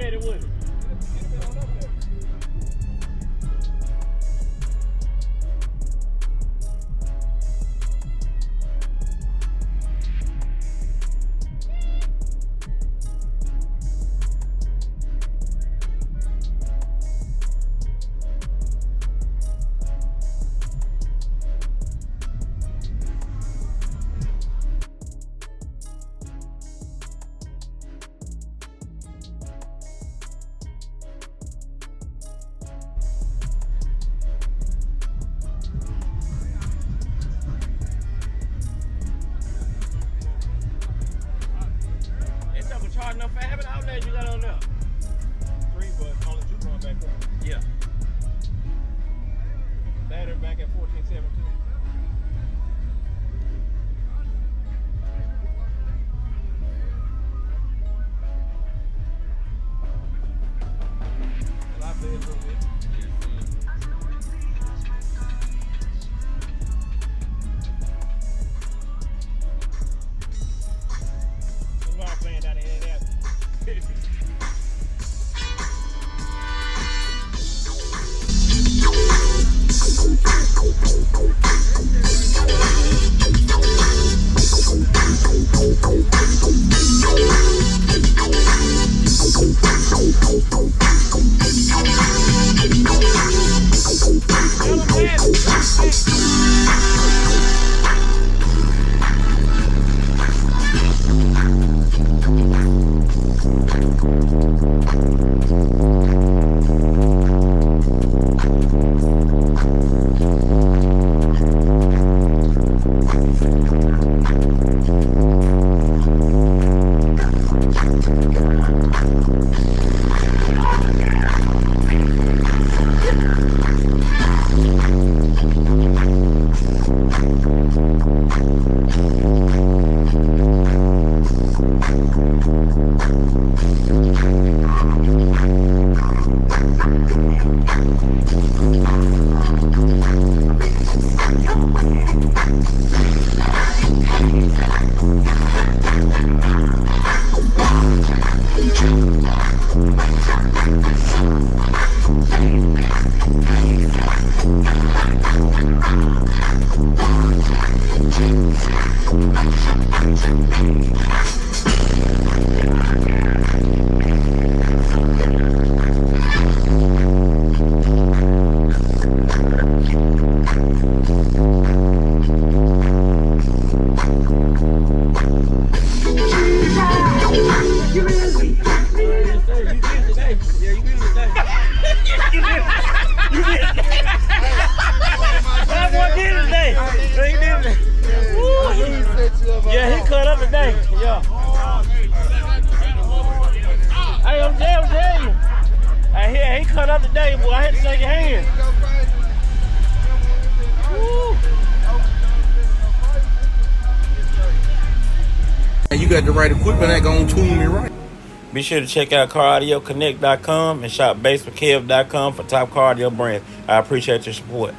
steady with it. Enough for having outlets you got on there. 3, but only 2 going back up. Yeah. Battery back at 14.17. A lot better a little bit. Playing down the head there. Yeah, he cut up today. Yeah. Hey, I'm telling you. He cut up today, boy. I had to shake your hand. Woo. You got the right equipment that gonna tune me right. Be sure to check out CarAudioConnect.com and shop BASSWITHKEV.com for top car audio brands. I appreciate your support.